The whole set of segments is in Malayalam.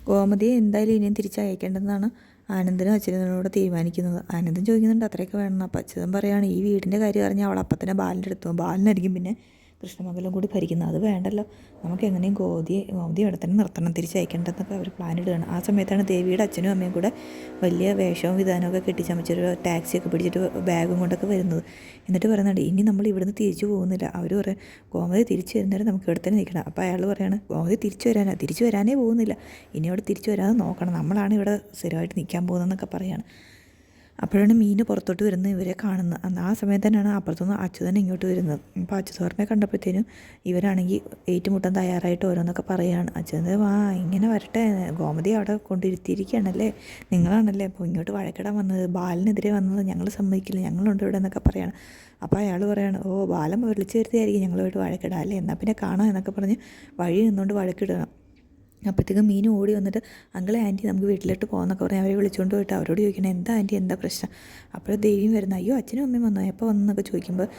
ഗോമതിയെ എന്തായാലും ഇനിയും തിരിച്ചയക്കേണ്ടെന്നാണ് ആനന്ദനും അച്യുതനോട് തീരുമാനിക്കുന്നത്. ആനന്ദൻ ചോദിക്കുന്നുണ്ട് അത്രയൊക്കെ വേണം. അപ്പം അച്യുതൻ പറയുകയാണ് ഈ വീടിൻ്റെ കാര്യം അറിഞ്ഞാൽ അവൾ അപ്പം തന്നെ ബാലിൻ്റെ അടുത്ത് പോകും, ബാലിനായിരിക്കും പിന്നെ കൃഷ്ണമംഗലം കൂടി ഭരിക്കുന്നത്. അത് വേണ്ടല്ലോ, നമുക്ക് എങ്ങനെയും ഗോമതി അവിടെ തന്നെ നിർത്തണം, തിരിച്ചയക്കേണ്ടതെന്നൊക്കെ അവർ പ്ലാൻ ഇടുകയാണ്. ആ സമയത്താണ് ദേവിയുടെ അച്ഛനും അമ്മയും കൂടെ വലിയ വേഷവും വിധാനമൊക്കെ കെട്ടിച്ചമച്ചൊരു ടാക്സിയൊക്കെ പിടിച്ചിട്ട് ബാഗും കൊണ്ടൊക്കെ വരുന്നത്. എന്നിട്ട് പറയുന്നുണ്ട് ഇനി നമ്മൾ ഇവിടുന്ന് തിരിച്ചു പോകുന്നില്ല. അവർ പറയും ഗോമതി തിരിച്ചു വരുന്നവരെ നമുക്ക് ഇവിടെ തന്നെ നിൽക്കണം. അപ്പോൾ അയാൾ പറയാണ് ഗോമതി തിരിച്ചു വരാനേ പോകുന്നില്ല, ഇനി അവിടെ തിരിച്ചു വരാതെ നോക്കണം, നമ്മളാണ് ഇവിടെ സ്ഥിരമായിട്ട് നിൽക്കാൻ പോകുന്നതെന്നൊക്കെ പറയുകയാണ്. അപ്പോഴാണ് മീൻ പുറത്തോട്ട് വരുന്നത് ഇവരെ കാണുന്നത്. ആ സമയത്ത് തന്നെയാണ് അപ്പുറത്തുനിന്ന് അച്യുതൻ ഇങ്ങോട്ട് വരുന്നത്. അപ്പോൾ അച്യുതനെ കണ്ടപ്പോഴത്തേനും ഇവരാണെങ്കിൽ ഏറ്റുമുട്ടാൻ തയ്യാറായിട്ട് ഓരോന്നൊക്കെ പറയുകയാണ്. അച്യുതൻ ഇങ്ങനെ വരട്ടെ, ഗോമതി അവിടെ കൊണ്ടിരുത്തിയിരിക്കുകയാണല്ലേ, നിങ്ങളാണല്ലേ അപ്പോൾ ഇങ്ങോട്ട് വഴക്കിടാൻ വന്നത്, ബാലിനെതിരെ വന്നത് ഞങ്ങൾ സമ്മതിക്കില്ല, ഞങ്ങളുണ്ട് ഇവിടെ എന്നൊക്കെ പറയാണ്. അപ്പോൾ അയാൾ പറയാണ് ബാലം വിളിച്ചു വരുത്തിയായിരിക്കും ഞങ്ങളുമായിട്ട് വഴക്കിടാം അല്ലേ, എന്നാൽ പിന്നെ കാണാം എന്നൊക്കെ പറഞ്ഞ് വഴി നിന്നുകൊണ്ട് വഴക്കിടണം. അപ്പോഴത്തേക്കും മീൻ ഓടി വന്നിട്ട് അങ്കിളെ ആൻറ്റി നമുക്ക് വീട്ടിലോട്ട് പോകാമെന്നൊക്കെ പറഞ്ഞ് അവരെ വിളിച്ചുകൊണ്ട് പോയിട്ട് അവരോട് ചോദിക്കണം എന്താ ആൻറ്റി എന്താ പ്രശ്നം. അപ്പോൾ ദേവിയും വരുന്നത് അയ്യോ അച്ഛനും അമ്മയും വന്നോ എപ്പോൾ വന്നെന്നൊക്കെ ചോദിക്കുമ്പോൾ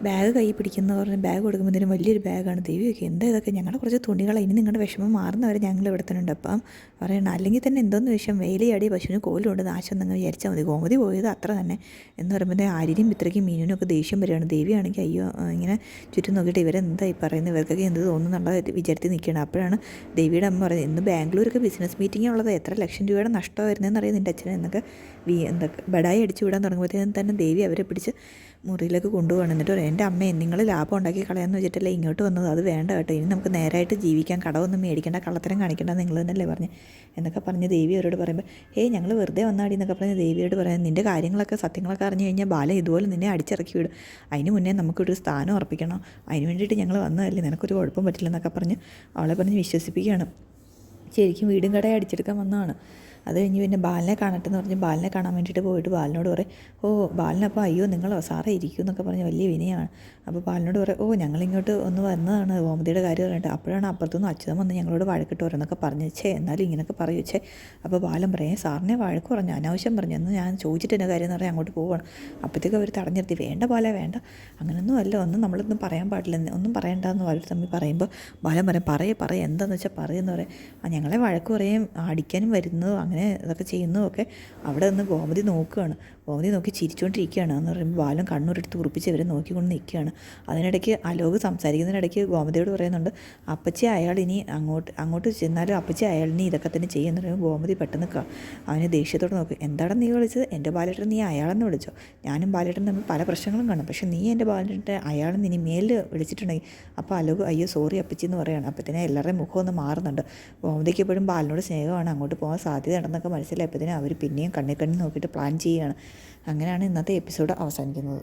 ബാഗ് കൈ പിടിക്കുന്ന പറഞ്ഞ് ബാഗ് കൊടുക്കുമ്പോഴത്തേനും വലിയൊരു ബാഗാണ്. ദേവിയൊക്കെ എന്താ ഇതൊക്കെ, ഞങ്ങളുടെ കുറച്ച് തുണികളാണ്, ഇനി നിങ്ങളുടെ വിഷമം മാറുന്നവരെ ഞങ്ങൾ ഇവിടെ തന്നെ ഉണ്ട്. അപ്പം പറയണം അല്ലെങ്കിൽ തന്നെ എന്തോന്ന് വിഷയം, വേലിയാടി പശുവിന് കോലുകൊണ്ട് നാശം എന്നങ്ങ് വിചാരിച്ചാൽ മതി, ഗോമതി പോയത് അത്ര തന്നെ എന്ന് പറയുമ്പോൾ ആര്യനും പിത്രയ്ക്കും മീനിനും ഒക്കെ ദേഷ്യം വരികയാണ്. ദേവിയാണെങ്കിൽ അയ്യോ ഇങ്ങനെ ചുറ്റും നോക്കിയിട്ട് ഇവരെന്താ ഈ പറയുന്നത്, ഇവർക്കൊക്കെ എന്ത് തോന്നുന്നുള്ള വിചാരത്തിൽ നിൽക്കുകയാണ്. അപ്പോഴാണ് ദേവിയുടെ അമ്മ പറയുന്നത് ഇന്ന് ബാംഗ്ലൂരൊക്കെ ബിസിനസ് മീറ്റിംഗ് ഉള്ളത്, എത്ര ലക്ഷം രൂപയുടെ നഷ്ടം വരുന്നതെന്ന് അറിയാം നിൻ്റെ അച്ഛനെ എന്നൊക്കെ എന്തൊക്കെ ബടായി അടിച്ചു വിടാൻ തുടങ്ങുമ്പോഴത്തേനും തന്നെ ദേവി അവരെ പിടിച്ച് മുറിയിലേക്ക് കൊണ്ടുപോകണം. എന്നിട്ട് എൻ്റെ അമ്മയെ നിങ്ങൾ ലാഭം ഉണ്ടാക്കി കളയാമെന്ന് വെച്ചിട്ടല്ലേ ഇങ്ങോട്ട് വന്നത്, അത് വേണ്ട കേട്ടോ, ഇനി നമുക്ക് നേരായിട്ട് ജീവിക്കാൻ, കടമൊന്നും മേടിക്കേണ്ട, കള്ളത്തരം കാണിക്കേണ്ട, നിങ്ങൾ തന്നെയല്ലേ പറഞ്ഞ് എന്നൊക്കെ പറഞ്ഞ് ദേവി അവരോട് പറയുമ്പോൾ ഞങ്ങൾ വെറുതെ വന്നാടി എന്നൊക്കെ പറഞ്ഞ് ദേവിയോട് പറയാം നിൻ്റെ കാര്യങ്ങളൊക്കെ സത്യങ്ങളൊക്കെ അറിഞ്ഞു കഴിഞ്ഞാൽ ബാല ഇതുപോലെ നിന്നെ അടിച്ചിറക്കി വിടും, അതിന് മുന്നേ നമുക്കൊരു സ്ഥാനം ഉറപ്പിക്കണം, അതിന് വേണ്ടിയിട്ട് ഞങ്ങൾ വന്നതല്ലേ, നിനക്കൊരു കുഴപ്പം പറ്റില്ലെന്നൊക്കെ പറഞ്ഞ് അവളെ പറഞ്ഞ് വിശ്വസിപ്പിക്കുകയാണ്. ശരിക്കും വീടും കടയെ അടിച്ചെടുക്കാൻ വന്നതാണ്. അത് കഴിഞ്ഞ് പിന്നെ ബാലിനെ കാണട്ടെ എന്ന് പറഞ്ഞ് ബാലിനെ കാണാൻ വേണ്ടിയിട്ട് പോയിട്ട് ബാലിനോട് പറയും ബാലിനപ്പോൾ അയ്യോ നിങ്ങളോ സാറേ ഇരിക്കും എന്നൊക്കെ പറഞ്ഞ് വലിയ വിനയാണ്. അപ്പോൾ ബാലിനോട് പറയും ഞങ്ങളിങ്ങോട്ട് ഒന്ന് വന്നതാണ് ഗോമതിയുടെ കാര്യം പറഞ്ഞിട്ട്. അപ്പോഴാണ് അപ്പുറത്തുനിന്ന് അച്യുതൻ വന്ന് ഞങ്ങളോട് വഴക്കിട്ട് ഓരോന്നൊക്കെ പറഞ്ഞു എന്നാലും ഇങ്ങനെയൊക്കെ പറയൂ അപ്പോൾ ബാലൻ പറയും സാറിനെ വഴക്ക് പറഞ്ഞു, അനാവശ്യം പറഞ്ഞു, എന്ന് ഞാൻ ചോദിച്ചിട്ട് എൻ്റെ കാര്യം എന്ന് പറഞ്ഞാൽ അങ്ങോട്ട് പോവുകയാണ്. അപ്പോഴത്തേക്ക് അവർ തടഞ്ഞിരുത്തി വേണ്ട ബാല വേണ്ട, അങ്ങനെയൊന്നും അല്ല, നമ്മളൊന്നും പറയാൻ പാടില്ല, ഒന്നും പറയണ്ടെന്ന് അവർ തമ്മിൽ പറയുമ്പോൾ ബാലൻ പറയും എന്താണെന്ന് വെച്ചാൽ പറയുമെന്ന് പറയും. ഞങ്ങളെ വഴക്ക് പറയും അടിക്കാനും വരുന്നതും അങ്ങനെ ഇതൊക്കെ ചെയ്യുന്നതൊക്കെ അവിടെ നിന്ന് ഗോമതി നോക്കുകയാണ്. ഗോമതി നോക്കി ചിരിച്ചുകൊണ്ടിരിക്കുകയാണ് എന്ന് പറയുമ്പോൾ ബാലൻ കണ്ണൂരെടുത്ത് ഉറപ്പിച്ച് ഇവരെ നോക്കിക്കൊണ്ട് നിൽക്കുകയാണ്. അതിനിടയ്ക്ക് അലോക് സംസാരിക്കുന്നതിനിടയ്ക്ക് ഗോമതിയോട് പറയുന്നുണ്ട് അപ്പച്ചി അയാൾ ഇനി അങ്ങോട്ട് ചെന്നാലും അപ്പച്ചി അയാളിനി ഇതൊക്കെ തന്നെ ചെയ്യുമെന്ന് പറയുമ്പോൾ ഗോമതി പെട്ടെന്ന് അവന് ദേഷ്യത്തോടെ നോക്കും. എന്താണ് നീ വിളിച്ചത്, എൻ്റെ ബാലേട്ടൻ നീ അയാളെന്ന് വിളിച്ചോ, ഞാനും ബാലേട്ടൻ തമ്മിൽ പല പ്രശ്നങ്ങളും കാണും, പക്ഷേ നീ എൻ്റെ ബാലേട്ടൻ്റെ അയാളെന്ന് ഇനി മേലിൽ വിളിച്ചിട്ടുണ്ടെങ്കിൽ അപ്പോൾ അലോക് അയ്യോ സോറി അപ്പച്ചി എന്ന് പറയുകയാണ്. അപ്പോഴത്തേനും എല്ലാവരുടെയും മുഖം ഒന്ന് മാറുന്നുണ്ട്. ഗോമതിക്ക് എപ്പോഴും ബാലിനോട് സ്നേഹമാണ്, അങ്ങോട്ട് പോകാൻ സാധ്യത ഉണ്ടെന്നൊക്കെ മനസ്സിലായപ്പോഴത്തേനും അവർ പിന്നെയും കണ്ണി നോക്കിയിട്ട് പ്ലാൻ ചെയ്യുകയാണ്. അങ്ങനെയാണ് ഇന്നത്തെ എപ്പിസോഡ് അവസാനിക്കുന്നത്.